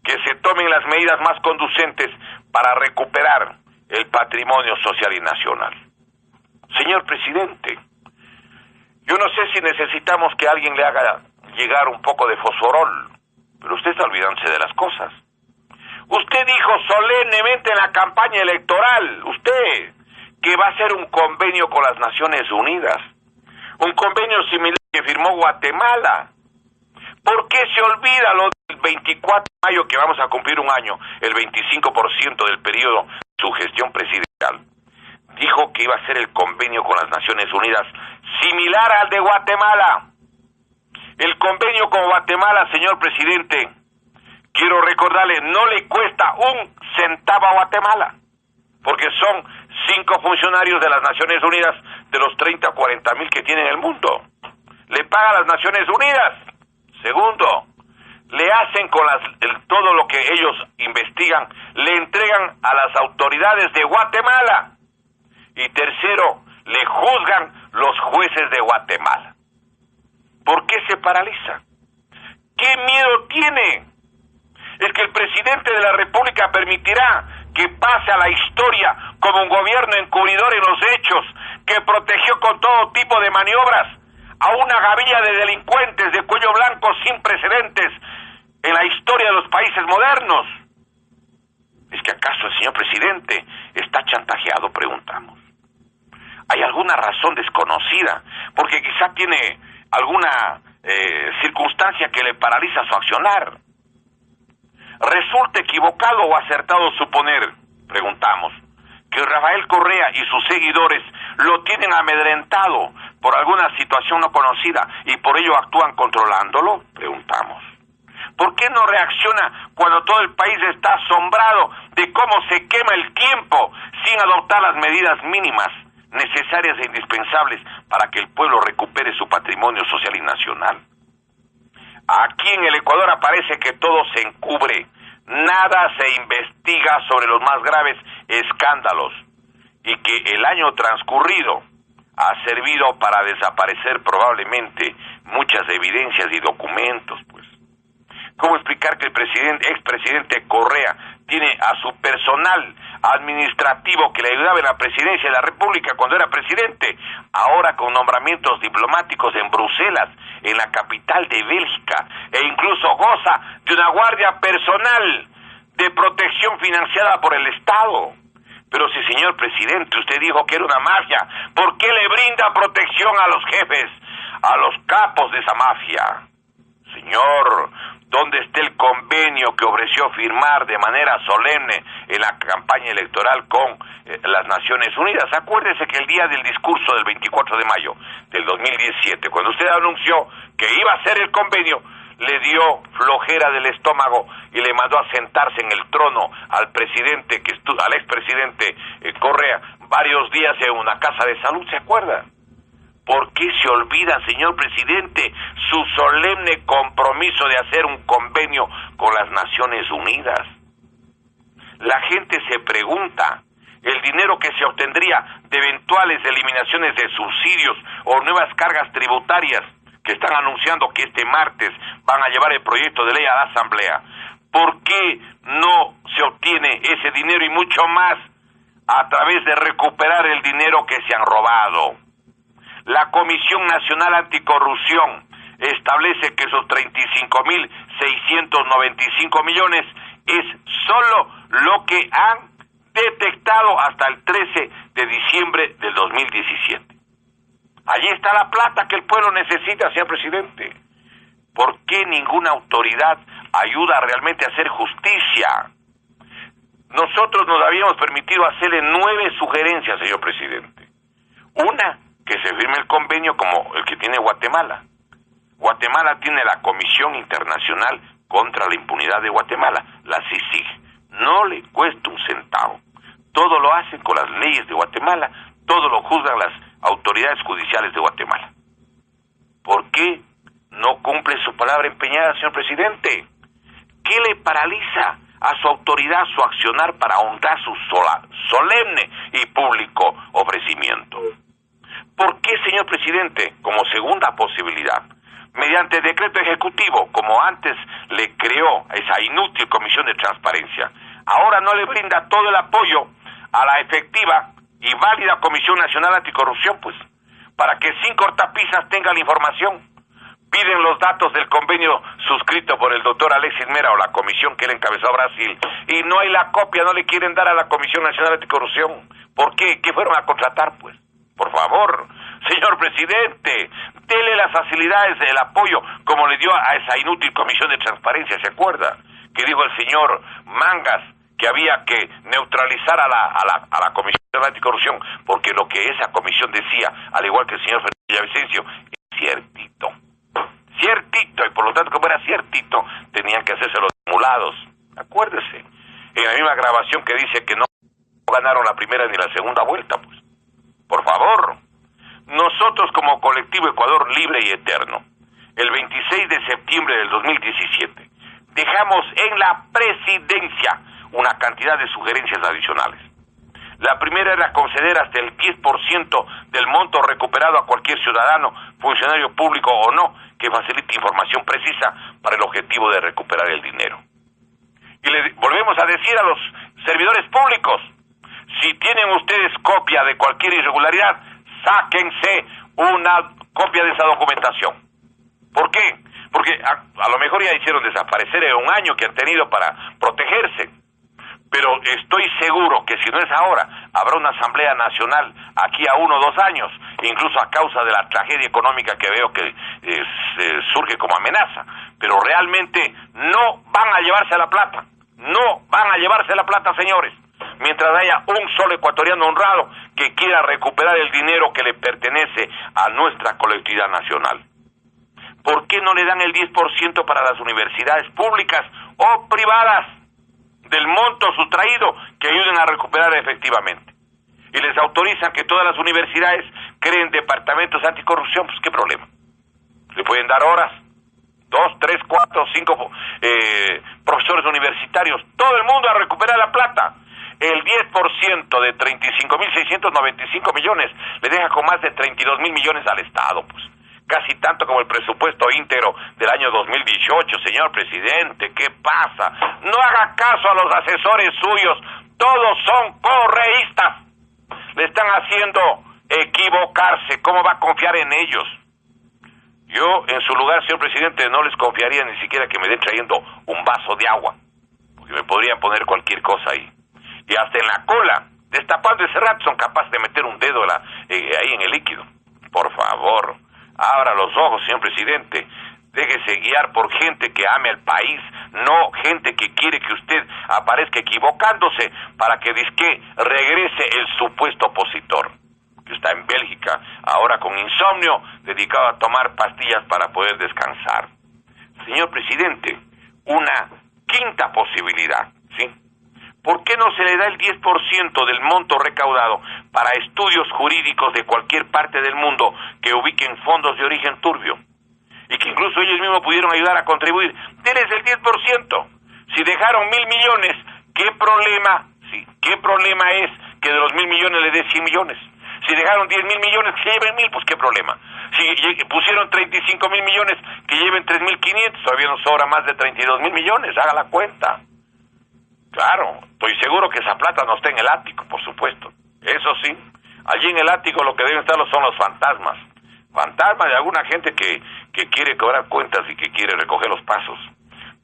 que se tomen las medidas más conducentes para recuperar el patrimonio social y nacional. Señor presidente, yo no sé si necesitamos que alguien le haga llegar un poco de fosforol, pero usted está olvidándose de las cosas. Usted dijo solemnemente en la campaña electoral, usted, que va a hacer un convenio con las Naciones Unidas, un convenio similar que firmó Guatemala. ¿Por qué se olvida lo del 24 de mayo, que vamos a cumplir un año, el 25% del periodo de su gestión presidencial? Dijo que iba a hacer el convenio con las Naciones Unidas similar al de Guatemala. El convenio con Guatemala, señor presidente, quiero recordarle, no le cuesta un centavo a Guatemala, porque son 5 funcionarios de las Naciones Unidas de los 30 o 40 mil que tiene en el mundo. Le paga a las Naciones Unidas. Segundo, le hacen con todo lo que ellos investigan, le entregan a las autoridades de Guatemala. Y tercero, le juzgan los jueces de Guatemala. ¿Por qué se paraliza? ¿Qué miedo tiene? ¿Es que el presidente de la República permitirá que pase a la historia como un gobierno encubridor en los hechos, que protegió con todo tipo de maniobras a una gavilla de delincuentes de cuello blanco sin precedentes en la historia de los países modernos? ¿Es que acaso el señor presidente está chantajeado? Preguntamos. ¿Hay alguna razón desconocida? Porque quizá tiene alguna circunstancia que le paraliza su accionar. ¿Resulta equivocado o acertado suponer, preguntamos, que Rafael Correa y sus seguidores lo tienen amedrentado por alguna situación no conocida y por ello actúan controlándolo? Preguntamos. ¿Por qué no reacciona cuando todo el país está asombrado de cómo se quema el tiempo sin adoptar las medidas mínimas necesarias e indispensables para que el pueblo recupere su patrimonio social y nacional? Aquí en el Ecuador aparece que todo se encubre, nada se investiga sobre los más graves escándalos, y que el año transcurrido ha servido para desaparecer probablemente muchas evidencias y documentos, pues. ¿Cómo explicar que el expresidente Correa tiene a su personal administrativo que le ayudaba en la presidencia de la República cuando era presidente, ahora con nombramientos diplomáticos en Bruselas, en la capital de Bélgica, e incluso goza de una guardia personal de protección financiada por el Estado? Pero si, señor presidente, usted dijo que era una mafia, ¿por qué le brinda protección a los jefes, a los capos de esa mafia? Señor, ¿dónde está el convenio que ofreció firmar de manera solemne en la campaña electoral con las Naciones Unidas? Acuérdese que el día del discurso del 24 de mayo del 2017, cuando usted anunció que iba a hacer el convenio, le dio flojera del estómago y le mandó a sentarse en el trono al presidente, al expresidente Correa, varios días en una casa de salud, ¿se acuerda? ¿Por qué se olvida, señor presidente, su solemne compromiso de hacer un convenio con las Naciones Unidas? La gente se pregunta, el dinero que se obtendría de eventuales eliminaciones de subsidios o nuevas cargas tributarias que están anunciando que este martes van a llevar el proyecto de ley a la Asamblea, ¿por qué no se obtiene ese dinero y mucho más a través de recuperar el dinero que se han robado? La Comisión Nacional Anticorrupción establece que esos 35.695 millones es solo lo que han detectado hasta el 13 de diciembre del 2017. Allí está la plata que el pueblo necesita, señor presidente. ¿Por qué ninguna autoridad ayuda realmente a hacer justicia? Nosotros nos habíamos permitido hacerle 9 sugerencias, señor presidente. Una, que se firme el convenio como el que tiene Guatemala. Guatemala tiene la Comisión Internacional contra la Impunidad de Guatemala, la CICIG. No le cuesta un centavo. Todo lo hacen con las leyes de Guatemala, todo lo juzgan las autoridades judiciales de Guatemala. ¿Por qué no cumple su palabra empeñada, señor presidente? ¿Qué le paraliza a su autoridad su accionar para honrar su solemne y público ofrecimiento? ¿Por qué, señor presidente, como segunda posibilidad, mediante decreto ejecutivo, como antes le creó esa inútil Comisión de Transparencia, ahora no le brinda todo el apoyo a la efectiva y válida Comisión Nacional Anticorrupción, pues, para que sin cortapisas tenga la información? Piden los datos del convenio suscrito por el doctor Alexis Mera o la comisión que él encabezó a Brasil, y no hay la copia, no le quieren dar a la Comisión Nacional Anticorrupción. ¿Por qué? ¿Qué fueron a contratar, pues? Por favor, señor presidente, dele las facilidades del apoyo como le dio a esa inútil Comisión de Transparencia, ¿se acuerda? Que dijo el señor Mangas que había que neutralizar a la Comisión Anticorrupción, porque lo que esa comisión decía, al igual que el señor Fernando Villavicencio, es ciertito, y por lo tanto, como era ciertito, tenían que hacerse los simulados. Acuérdese, en la misma grabación que dice que no ganaron la primera ni la segunda vuelta, pues. Por favor, nosotros como colectivo Ecuador Libre y Eterno, el 26 de septiembre del 2017, dejamos en la presidencia una cantidad de sugerencias adicionales. La primera era conceder hasta el 10% del monto recuperado a cualquier ciudadano, funcionario público o no, que facilite información precisa para el objetivo de recuperar el dinero. Y le volvemos a decir a los servidores públicos, si tienen ustedes copia de cualquier irregularidad, sáquense una copia de esa documentación. ¿Por qué? Porque a lo mejor ya hicieron desaparecer en un año que han tenido para protegerse. Pero estoy seguro que si no es ahora, habrá una Asamblea Nacional aquí a 1 o 2 años, incluso a causa de la tragedia económica que veo que surge como amenaza. Pero realmente no van a llevarse la plata. No van a llevarse la plata, señores. Mientras haya un solo ecuatoriano honrado que quiera recuperar el dinero que le pertenece a nuestra colectividad nacional. ¿Por qué no le dan el 10% para las universidades públicas o privadas del monto sustraído que ayuden a recuperar efectivamente? Y les autorizan que todas las universidades creen departamentos anticorrupción, pues qué problema. Le pueden dar horas, 2, 3, 4, 5 profesores universitarios, todo el mundo a recuperar la plata. El 10% de 35.695 millones le deja con más de 32.000 millones al Estado, pues. Casi tanto como el presupuesto íntegro del año 2018, señor presidente. ¿Qué pasa? No haga caso a los asesores suyos, todos son correístas. Le están haciendo equivocarse. ¿Cómo va a confiar en ellos? Yo, en su lugar, señor presidente, no les confiaría ni siquiera que me den trayendo un vaso de agua, porque me podrían poner cualquier cosa ahí. Y hasta en la cola, destapando ese rato, son capaces de meter un dedo ahí en el líquido. Por favor, abra los ojos, señor presidente. Déjese guiar por gente que ame al país, no gente que quiere que usted aparezca equivocándose para que disque regrese el supuesto opositor, que está en Bélgica, ahora con insomnio, dedicado a tomar pastillas para poder descansar. Señor presidente, una quinta posibilidad, ¿sí? ¿Por qué no se le da el 10% del monto recaudado para estudios jurídicos de cualquier parte del mundo que ubiquen fondos de origen turbio? Y que incluso ellos mismos pudieron ayudar a contribuir. Denles el 10%. Si dejaron 1.000 millones, ¿qué problema? Sí, ¿qué problema es que de los 1.000 millones le dé 100 millones? Si dejaron 10.000 millones, que lleven 1.000, pues qué problema. Si pusieron 35.000 millones, que lleven 3.500, todavía nos sobra más de 32.000 millones, haga la cuenta. Claro, estoy seguro que esa plata no está en el ático, por supuesto. Eso sí, allí en el ático lo que deben estar son los fantasmas. Fantasmas de alguna gente que quiere cobrar cuentas y que quiere recoger los pasos.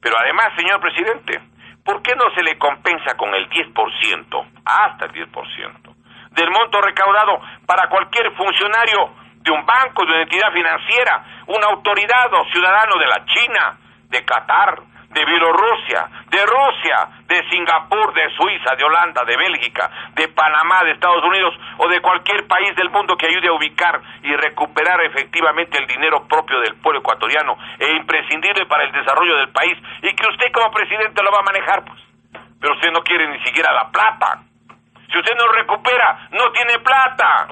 Pero además, señor presidente, ¿por qué no se le compensa con el 10%, hasta el 10%, del monto recaudado para cualquier funcionario de un banco, de una entidad financiera, una autoridad o ciudadano de la China, de Qatar, de Bielorrusia, de Rusia, de Singapur, de Suiza, de Holanda, de Bélgica, de Panamá, de Estados Unidos o de cualquier país del mundo que ayude a ubicar y recuperar efectivamente el dinero propio del pueblo ecuatoriano e imprescindible para el desarrollo del país, y que usted como presidente lo va a manejar, pues? Pero usted no quiere ni siquiera la plata. Si usted no recupera, no tiene plata.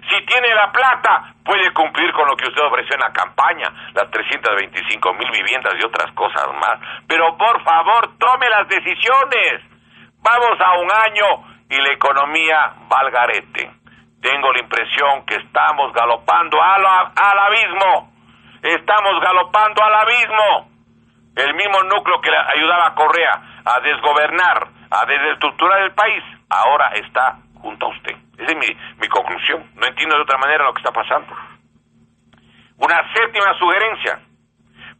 Si tiene la plata, puede cumplir con lo que usted ofreció en la campaña, las 325.000 viviendas y otras cosas más. Pero por favor, tome las decisiones. Vamos a un año y la economía va al garete. Tengo la impresión que estamos galopando al abismo. Estamos galopando al abismo. El mismo núcleo que le ayudaba a Correa a desgobernar, a desestructurar el país, ahora está junto a usted. Esa es mi conclusión. No entiendo de otra manera lo que está pasando. Una séptima sugerencia.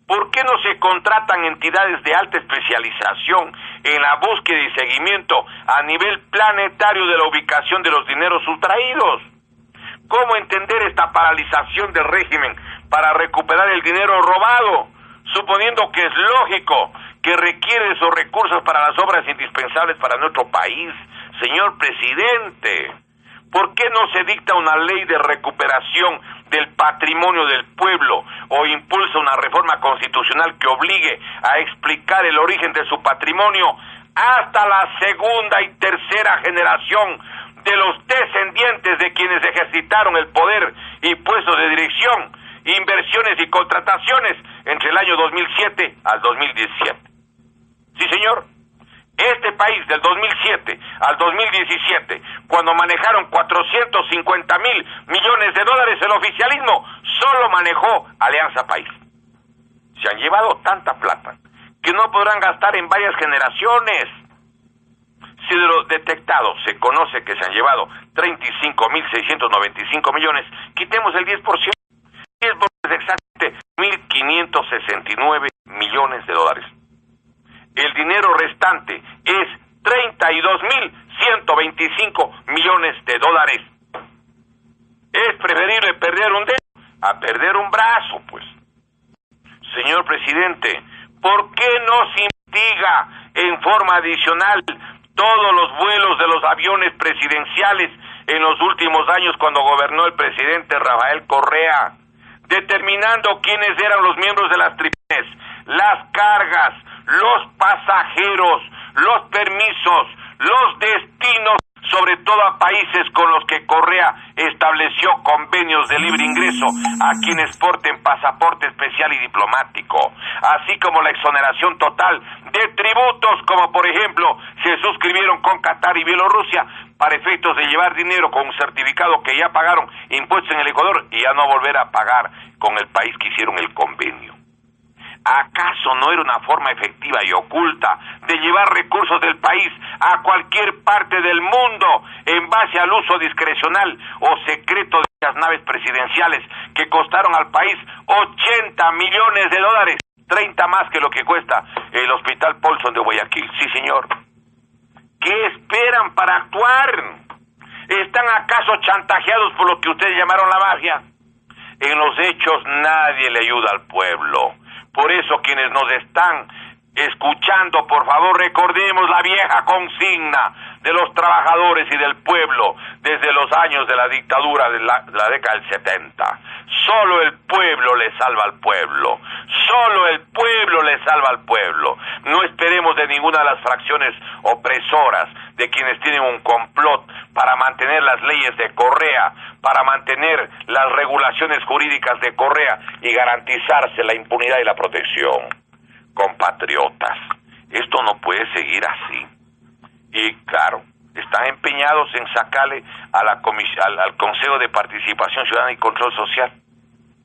¿Por qué no se contratan entidades de alta especialización en la búsqueda y seguimiento a nivel planetario de la ubicación de los dineros sustraídos? ¿Cómo entender esta paralización del régimen para recuperar el dinero robado, suponiendo que es lógico que requiere esos recursos para las obras indispensables para nuestro país? Señor presidente, ¿por qué no se dicta una ley de recuperación del patrimonio del pueblo o impulsa una reforma constitucional que obligue a explicar el origen de su patrimonio hasta la segunda y tercera generación de los descendientes de quienes ejercitaron el poder y puestos de dirección, inversiones y contrataciones entre el año 2007 al 2017? Sí, señor. Este país del 2007 al 2017, cuando manejaron 450.000 millones de dólares, el oficialismo solo manejó Alianza País. Se han llevado tanta plata que no podrán gastar en varias generaciones. Si de los detectados se conoce que se han llevado 35.695 millones, quitemos el 10%. 10% es exactamente 1.569 millones de dólares. El dinero restante es 32.125 millones de dólares. Es preferible perder un dedo a perder un brazo, pues. Señor presidente, ¿por qué no se investiga en forma adicional todos los vuelos de los aviones presidenciales en los últimos años cuando gobernó el presidente Rafael Correa, determinando quiénes eran los miembros de las tripulantes, las cargas, los pasajeros, los permisos, los destinos, sobre todo a países con los que Correa estableció convenios de libre ingreso a quienes porten pasaporte especial y diplomático, así como la exoneración total de tributos, como por ejemplo se suscribieron con Qatar y Bielorrusia para efectos de llevar dinero con un certificado que ya pagaron impuestos en el Ecuador y ya no volver a pagar con el país que hicieron el convenio. ¿Acaso no era una forma efectiva y oculta de llevar recursos del país a cualquier parte del mundo en base al uso discrecional o secreto de las naves presidenciales que costaron al país 80 millones de dólares, 30 más que lo que cuesta el Hospital Paulson de Guayaquil? Sí, señor. ¿Qué esperan para actuar? ¿Están acaso chantajeados por lo que ustedes llamaron la mafia? En los hechos nadie le ayuda al pueblo. Por eso quienes nos están escuchando, por favor, recordemos la vieja consigna de los trabajadores y del pueblo desde los años de la dictadura de la década del 70. Solo el pueblo le salva al pueblo. Solo el pueblo le salva al pueblo. No esperemos de ninguna de las fracciones opresoras, de quienes tienen un complot para mantener las leyes de Correa, para mantener las regulaciones jurídicas de Correa y garantizarse la impunidad y la protección. Compatriotas, esto no puede seguir así. Y claro, están empeñados en sacarle a al Consejo de Participación Ciudadana y Control Social.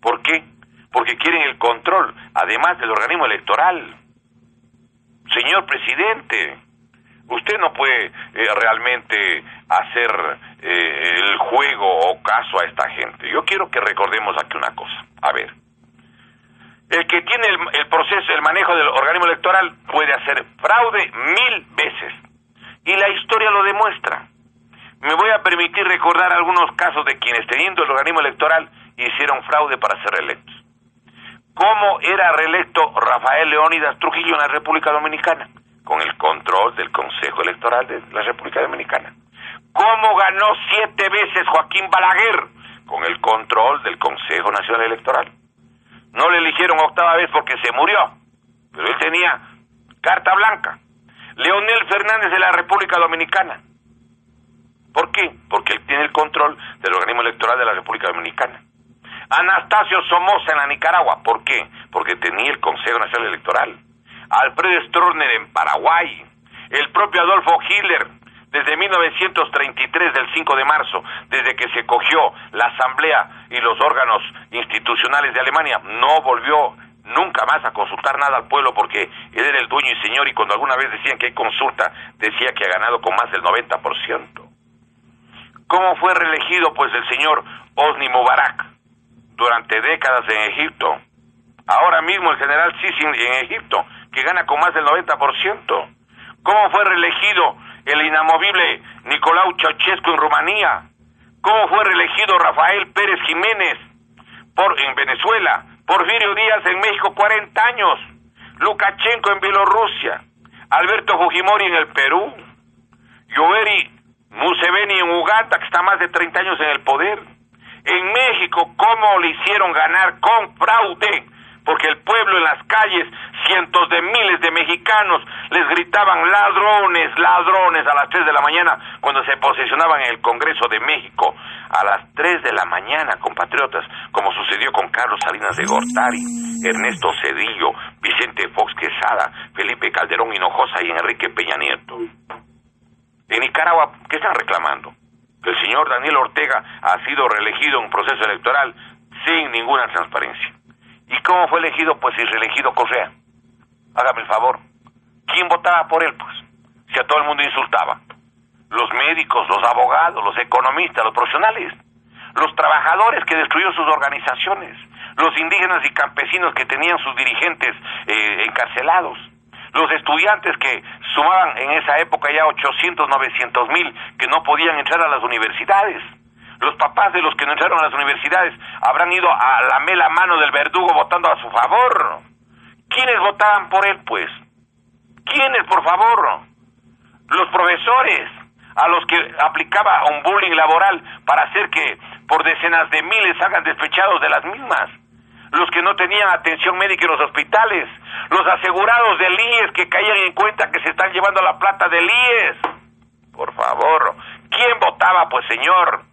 ¿Por qué? Porque quieren el control, además del organismo electoral. Señor presidente, usted no puede realmente hacer el juego o caso a esta gente. Yo quiero que recordemos aquí una cosa. A ver, el que tiene el proceso, el manejo del organismo electoral puede hacer fraude 1000 veces. Y la historia lo demuestra. Me voy a permitir recordar algunos casos de quienes, teniendo el organismo electoral, hicieron fraude para ser reelectos. ¿Cómo era reelecto Rafael Leónidas Trujillo en la República Dominicana? Con el control del Consejo Electoral de la República Dominicana. ¿Cómo ganó 7 veces Joaquín Balaguer? Con el control del Consejo Nacional Electoral. No le eligieron 8ª vez porque se murió, pero él tenía carta blanca. Leonel Fernández de la República Dominicana. ¿Por qué? Porque él tiene el control del organismo electoral de la República Dominicana. Anastasio Somoza en la Nicaragua. ¿Por qué? Porque tenía el Consejo Nacional Electoral. Alfredo Stroessner en Paraguay. El propio Adolfo Hitler, desde 1933, del 5 de marzo, desde que se cogió la Asamblea y los órganos institucionales de Alemania, no volvió nunca más a consultar nada al pueblo porque él era el dueño y señor, y cuando alguna vez decían que hay consulta, decía que ha ganado con más del 90%. ¿Cómo fue reelegido pues el señor Hosni Mubarak durante décadas en Egipto? Ahora mismo el general Sisi en Egipto, que gana con más del 90%. ¿Cómo fue reelegido el inamovible Nicolau Ceausescu en Rumanía? ¿Cómo fue reelegido Rafael Pérez Jiménez en Venezuela? Porfirio Díaz en México, 40 años. Lukashenko en Bielorrusia. Alberto Fujimori en el Perú. Yoweri Museveni en Uganda, que está más de 30 años en el poder. En México, ¿cómo le hicieron ganar? Con fraude. Porque el pueblo en las calles, cientos de miles de mexicanos, les gritaban ladrones, ladrones a las 3 de la mañana cuando se posesionaban en el Congreso de México. A las 3 de la mañana, compatriotas, como sucedió con Carlos Salinas de Gortari, Ernesto Zedillo, Vicente Fox Quesada, Felipe Calderón Hinojosa y Enrique Peña Nieto. En Nicaragua, ¿qué están reclamando? Que el señor Daniel Ortega ha sido reelegido en un proceso electoral sin ninguna transparencia. ¿Y cómo fue elegido? Pues y reelegido Correa. Hágame el favor. ¿Quién votaba por él, pues? Si a todo el mundo insultaba. Los médicos, los abogados, los economistas, los profesionales, los trabajadores que destruyeron sus organizaciones, los indígenas y campesinos que tenían sus dirigentes encarcelados, los estudiantes que sumaban en esa época ya 800, 900 mil que no podían entrar a las universidades. Los papás de los que no entraron a las universidades habrán ido a lamer la mano del verdugo votando a su favor. ¿Quiénes votaban por él, pues? ¿Quiénes, por favor? Los profesores, a los que aplicaba un bullying laboral para hacer que por decenas de miles salgan despechados de las mismas. Los que no tenían atención médica en los hospitales. Los asegurados del IES que caían en cuenta que se están llevando la plata del IES. Por favor, ¿quién votaba, pues, señor?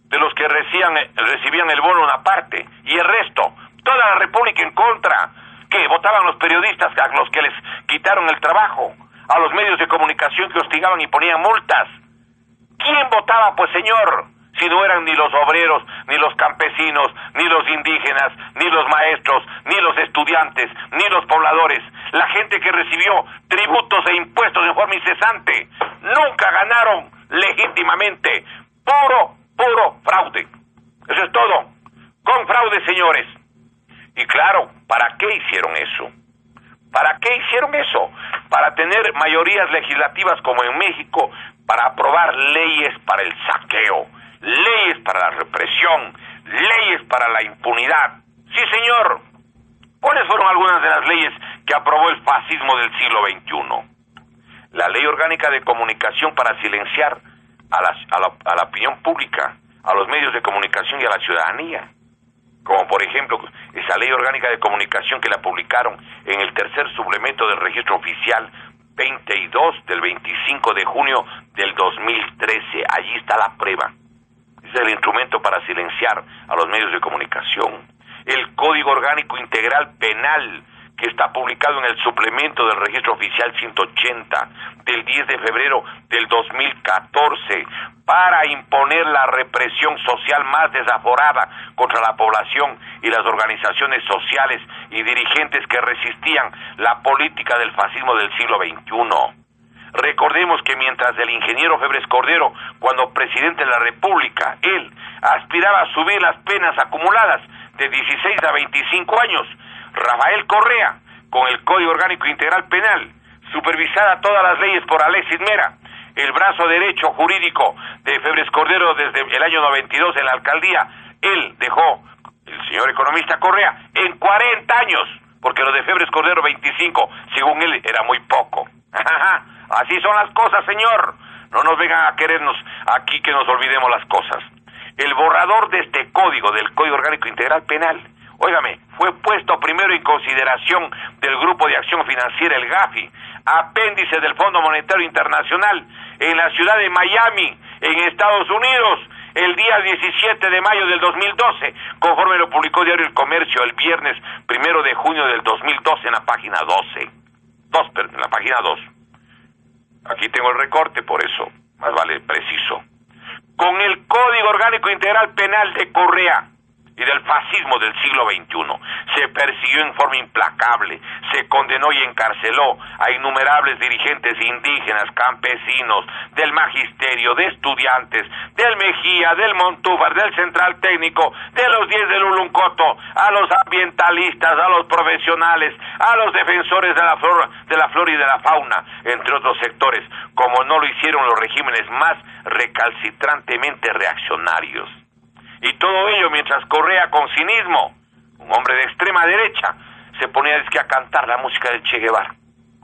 De los que recibían el bono una parte, y el resto, toda la república en contra, que votaban los periodistas a los que les quitaron el trabajo, a los medios de comunicación que hostigaban y ponían multas. ¿Quién votaba, pues, señor? Si no eran ni los obreros, ni los campesinos, ni los indígenas, ni los maestros, ni los estudiantes, ni los pobladores, la gente que recibió tributos e impuestos de forma incesante. Nunca ganaron legítimamente. Puro fraude. Eso es todo. Con fraude, señores. Y claro, ¿para qué hicieron eso? ¿Para qué hicieron eso? Para tener mayorías legislativas como en México, para aprobar leyes para el saqueo, leyes para la represión, leyes para la impunidad. Sí, señor. ¿Cuáles fueron algunas de las leyes que aprobó el fascismo del siglo XXI? La Ley Orgánica de Comunicación para silenciar a la opinión pública, a los medios de comunicación y a la ciudadanía. como por ejemplo esa ley orgánica de comunicación que la publicaron en el tercer suplemento del registro oficial 22 del 25 de junio del 2013. Allí está la prueba. Ese es el instrumento para silenciar a los medios de comunicación. El Código Orgánico Integral Penal, que está publicado en el suplemento del registro oficial 180 del 10 de febrero del 2014, para imponer la represión social más desaforada contra la población y las organizaciones sociales y dirigentes que resistían la política del fascismo del siglo XXI. Recordemos que mientras el ingeniero Febres Cordero, cuando presidente de la República, él aspiraba a subir las penas acumuladas de 16 a 25 años, Rafael Correa, con el Código Orgánico Integral Penal, supervisada todas las leyes por Alexis Mera, el brazo derecho jurídico de Febres Cordero desde el año 92 en la alcaldía, él dejó, el señor economista Correa, en 40 años, porque lo de Febres Cordero 25, según él, era muy poco. Así son las cosas, señor. No nos vengan a querernos aquí que nos olvidemos las cosas. El borrador de este código, del Código Orgánico Integral Penal, óigame, fue puesto primero en consideración del Grupo de Acción Financiera, el GAFI, apéndice del Fondo Monetario Internacional, en la ciudad de Miami, en Estados Unidos, el día 17 de mayo del 2012, conforme lo publicó Diario El Comercio el viernes 1 de junio del 2012 en la página 12. En la página 2. Aquí tengo el recorte, por eso, más vale preciso. Con el Código Orgánico Integral Penal de Correa y del fascismo del siglo XXI, se persiguió en forma implacable, se condenó y encarceló a innumerables dirigentes indígenas, campesinos, del magisterio, de estudiantes, del Mejía, del Montúfar, del Central Técnico, de los 10 del Uluncoto, a los ambientalistas, a los profesionales, a los defensores de la flora y de la fauna, entre otros sectores, como no lo hicieron los regímenes más recalcitrantemente reaccionarios. Y todo ello mientras Correa, con cinismo, un hombre de extrema derecha, se ponía a cantar la música del Che Guevara.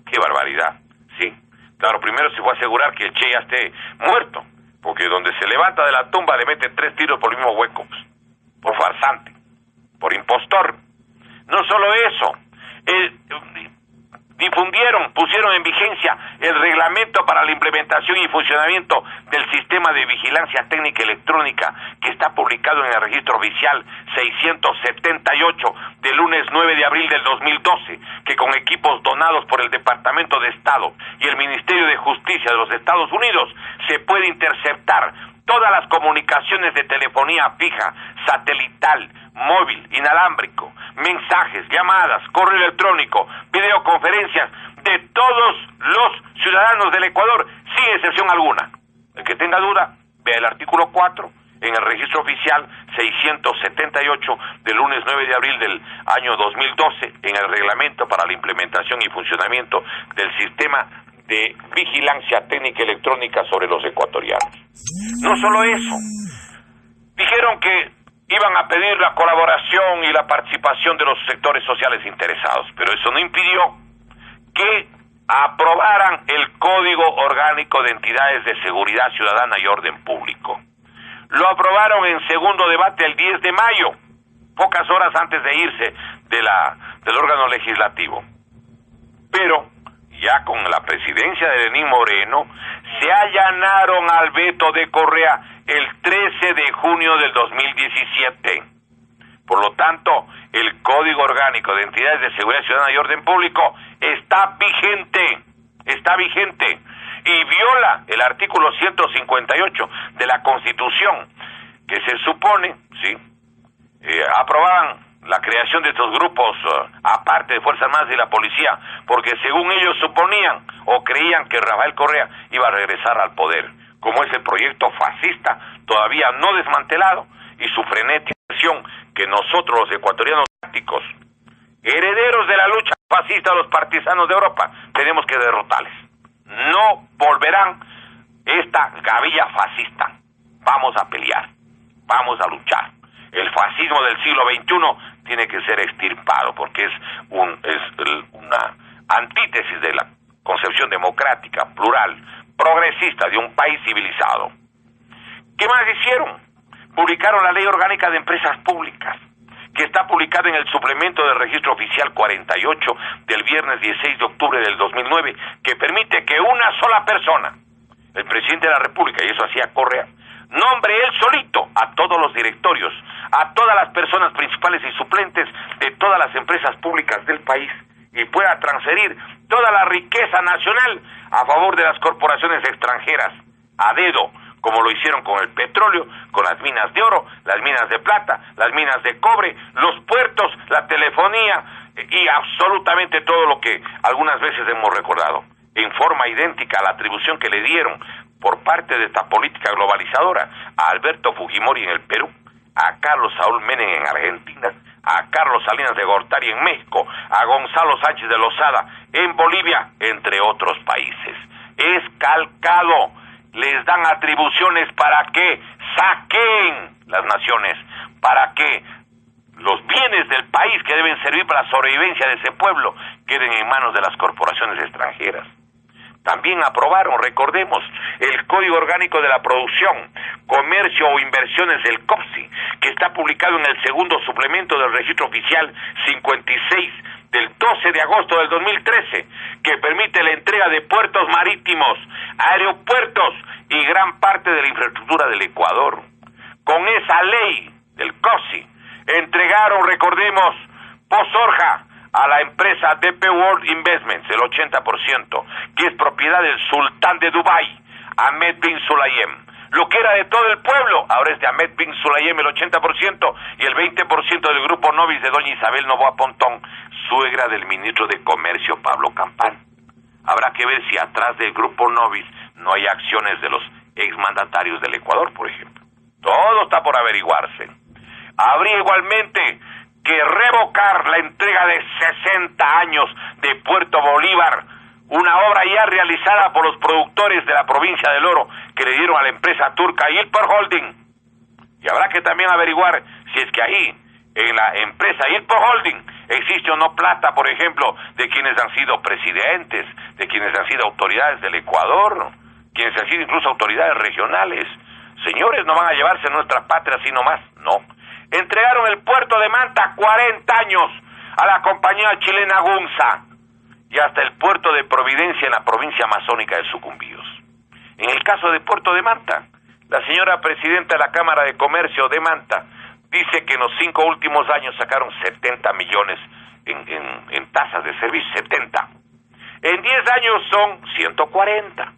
¡Qué barbaridad! Sí, claro, primero se fue a asegurar que el Che ya esté muerto, porque donde se levanta de la tumba le mete 3 tiros por el mismo hueco, por farsante, por impostor. No solo eso, pusieron en vigencia el reglamento para la implementación y funcionamiento del sistema de vigilancia técnica electrónica que está publicado en el registro oficial 678 del lunes 9 de abril del 2012, que con equipos donados por el Departamento de Estado y el Ministerio de Justicia de los Estados Unidos se puede interceptar todas las comunicaciones de telefonía fija, satelital, móvil, inalámbrico, mensajes, llamadas, correo electrónico, videoconferencias de todos los ciudadanos del Ecuador, sin excepción alguna. El que tenga duda, vea el artículo 4 en el registro oficial 678 del lunes 9 de abril del año 2012 en el reglamento para la implementación y funcionamiento del sistema de vigilancia técnica electrónica sobre los ecuatorianos. No solo eso, dijeron que iban a pedir la colaboración y la participación de los sectores sociales interesados, pero eso no impidió que aprobaran el Código Orgánico de Entidades de Seguridad Ciudadana y Orden Público. Lo aprobaron en segundo debate el 10 de mayo, pocas horas antes de irse del órgano legislativo. Pero ya con la presidencia de Lenín Moreno, se allanaron al veto de Correa el 13 de junio del 2017. Por lo tanto, el Código Orgánico de Entidades de Seguridad Ciudadana y Orden Público está vigente y viola el artículo 158 de la Constitución, que se supone, aprobaban la creación de estos grupos aparte de Fuerzas Armadas y la policía, porque según ellos suponían o creían que Rafael Correa iba a regresar al poder, como es el proyecto fascista todavía no desmantelado y su frenética acción que nosotros los ecuatorianos prácticos, herederos de la lucha fascista de los partisanos de Europa, tenemos que derrotarles. No volverán esta gavilla fascista. Vamos a pelear, vamos a luchar. El fascismo del siglo XXI tiene que ser extirpado porque es una antítesis de la concepción democrática, plural, progresista de un país civilizado. ¿Qué más hicieron? Publicaron la Ley Orgánica de Empresas Públicas, que está publicada en el suplemento del registro oficial 48 del viernes 16 de octubre del 2009, que permite que una sola persona, el presidente de la República, y eso hacía Correa, nombre él solito a todos los directorios, a todas las personas principales y suplentes de todas las empresas públicas del país y pueda transferir toda la riqueza nacional a favor de las corporaciones extranjeras, a dedo, como lo hicieron con el petróleo, con las minas de oro, las minas de plata, las minas de cobre, los puertos, la telefonía y absolutamente todo lo que algunas veces hemos recordado, en forma idéntica a la atribución que le dieron por parte de esta política globalizadora a Alberto Fujimori en el Perú, a Carlos Saúl Menem en Argentina, a Carlos Salinas de Gortari en México, a Gonzalo Sánchez de Lozada en Bolivia, entre otros países. Es calcado, les dan atribuciones para que saqueen las naciones, para que los bienes del país que deben servir para la sobrevivencia de ese pueblo queden en manos de las corporaciones extranjeras. También aprobaron, recordemos, el Código Orgánico de la Producción, Comercio o Inversiones del COPSI, que está publicado en el segundo suplemento del registro oficial 56 del 12 de agosto del 2013, que permite la entrega de puertos marítimos, aeropuertos y gran parte de la infraestructura del Ecuador. Con esa ley del COPSI, entregaron, recordemos, Posorja a la empresa DP World Investments, el 80%, que es propiedad del sultán de Dubái, Ahmed bin Sulayem. Lo que era de todo el pueblo, ahora es de Ahmed bin Sulayem el 80%, y el 20% del grupo Novis de doña Isabel Noboa Pontón, suegra del ministro de Comercio Pablo Campán. Habrá que ver si atrás del grupo Novis no hay acciones de los exmandatarios del Ecuador, por ejemplo. Todo está por averiguarse. Habría igualmente que revocar la entrega de 60 años de Puerto Bolívar, una obra ya realizada por los productores de la provincia del Oro que le dieron a la empresa turca Ilpor Holding. Y habrá que también averiguar si es que ahí, en la empresa Ilpor Holding, existe o no plata, por ejemplo, de quienes han sido presidentes, de quienes han sido autoridades del Ecuador, quienes han sido incluso autoridades regionales. Señores, no van a llevarse nuestra patria así nomás, no. Entregaron el puerto de Manta 40 años a la compañía chilena Gunza y hasta el puerto de Providencia en la provincia amazónica de Sucumbíos. En el caso de Puerto de Manta, la señora presidenta de la Cámara de Comercio de Manta dice que en los 5 últimos años sacaron 70 millones en tasas de servicio, 70. En 10 años son 140.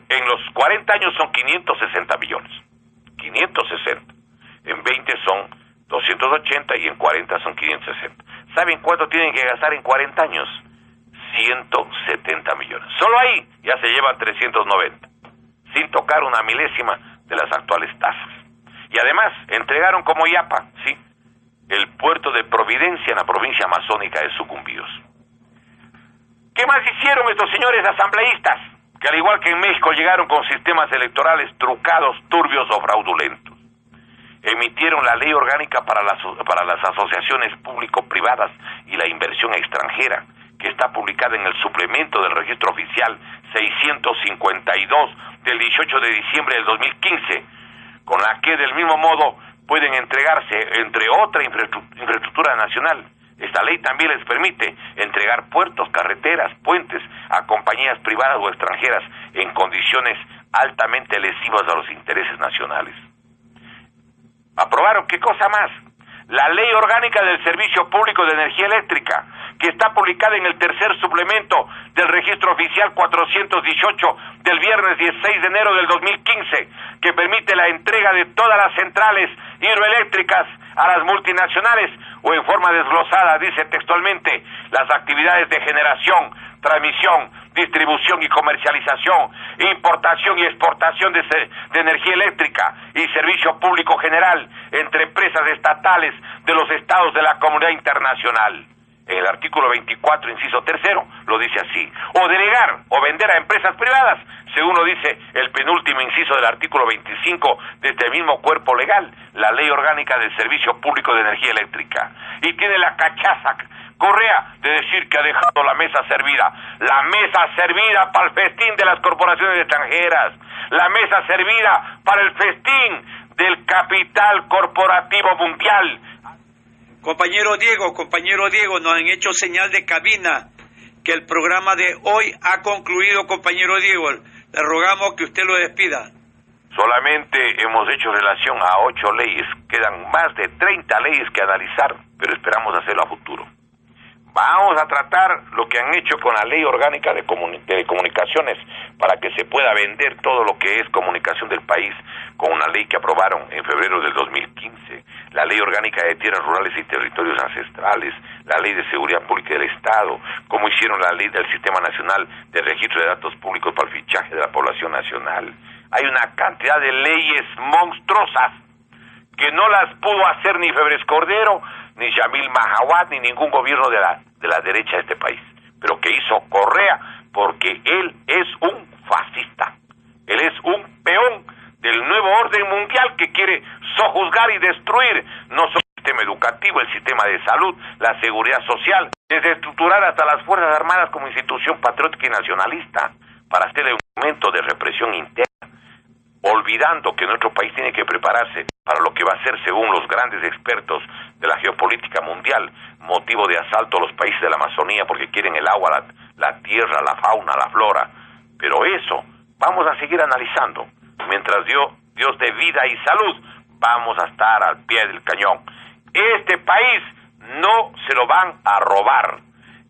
En los 40 años son 560 millones. 560. En 20 son 280 y en 40 son 560. ¿Saben cuánto tienen que gastar en 40 años? 170 millones. Solo ahí ya se llevan 390, sin tocar una milésima de las actuales tasas. Y además entregaron como yapa, sí, el puerto de Providencia en la provincia amazónica de Sucumbíos. ¿Qué más hicieron estos señores asambleístas? Que al igual que en México llegaron con sistemas electorales trucados, turbios o fraudulentos. Emitieron la ley orgánica para las asociaciones público-privadas y la inversión extranjera, que está publicada en el suplemento del registro oficial 652 del 18 de diciembre del 2015, con la que del mismo modo pueden entregarse, entre otra infraestructura nacional. Esta ley también les permite entregar puertos, carreteras, puentes a compañías privadas o extranjeras en condiciones altamente lesivas a los intereses nacionales. Aprobaron, ¿qué cosa más? La Ley Orgánica del Servicio Público de Energía Eléctrica, que está publicada en el tercer suplemento del registro oficial 418 del viernes 16 de enero del 2015, que permite la entrega de todas las centrales hidroeléctricas a las multinacionales o en forma desglosada, dice textualmente, las actividades de generación, transmisión, distribución y comercialización, importación y exportación de energía eléctrica y servicio público general entre empresas estatales de los estados de la comunidad internacional. En el artículo 24, inciso tercero, lo dice así: o delegar o vender a empresas privadas, según lo dice el penúltimo inciso del artículo 25 de este mismo cuerpo legal, la Ley Orgánica del Servicio Público de Energía Eléctrica. Y tiene la cachaza Correa de decir que ha dejado la mesa servida para el festín de las corporaciones extranjeras, la mesa servida para el festín del capital corporativo mundial. Compañero Diego, nos han hecho señal de cabina que el programa de hoy ha concluido, compañero Diego. Le rogamos que usted lo despida. Solamente hemos hecho relación a 8 leyes. Quedan más de 30 leyes que analizar, pero esperamos hacerlo a futuro. Vamos a tratar lo que han hecho con la Ley Orgánica de Comunicaciones para que se pueda vender todo lo que es comunicación del país, con una ley que aprobaron en febrero del 2015, la Ley Orgánica de Tierras Rurales y Territorios Ancestrales, la Ley de Seguridad Pública del Estado, como hicieron la Ley del Sistema Nacional de Registro de Datos Públicos para el fichaje de la población nacional. Hay una cantidad de leyes monstruosas que no las pudo hacer ni Febres Cordero, ni Yamil Mahawat, ni ningún gobierno de la derecha de este país, pero que hizo Correa, porque él es un fascista, él es un peón del nuevo orden mundial que quiere sojuzgar y destruir no solo el sistema educativo, el sistema de salud, la seguridad social, desestructurar hasta las Fuerzas Armadas como institución patriótica y nacionalista, para hacerle un momento de represión interna, olvidando que nuestro país tiene que prepararse para lo que va a ser, según los grandes expertos de la geopolítica mundial, motivo de asalto a los países de la Amazonía porque quieren el agua, la tierra, la fauna, la flora. Pero eso vamos a seguir analizando. Mientras Dios dé vida y salud, vamos a estar al pie del cañón. Este país no se lo van a robar.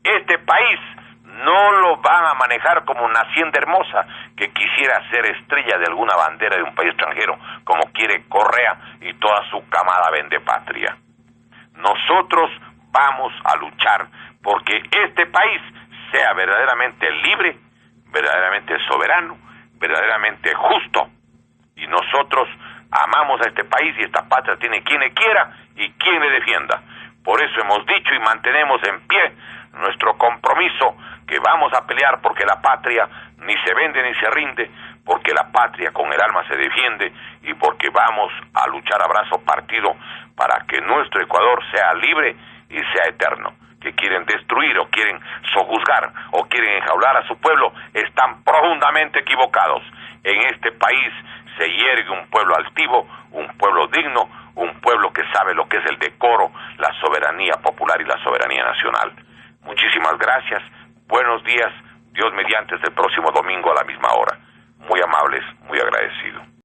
Este país no lo van a manejar como una hacienda hermosa que quisiera ser estrella de alguna bandera de un país extranjero, como quiere Correa y toda su camada vende patria. Nosotros vamos a luchar porque este país sea verdaderamente libre, verdaderamente soberano, verdaderamente justo. Y nosotros amamos a este país y esta patria tiene quien le quiera y quien le defienda. Por eso hemos dicho y mantenemos en pie nuestro compromiso que vamos a pelear porque la patria ni se vende ni se rinde, porque la patria con el alma se defiende y porque vamos a luchar a brazo partido para que nuestro Ecuador sea libre y sea eterno. Que quieren destruir o quieren sojuzgar o quieren enjaular a su pueblo están profundamente equivocados. En este país se yergue un pueblo altivo, un pueblo digno, un pueblo que sabe lo que es el decoro, la soberanía popular y la soberanía nacional. Muchísimas gracias, buenos días, Dios mediante, hasta el próximo domingo a la misma hora. Muy amables, muy agradecido.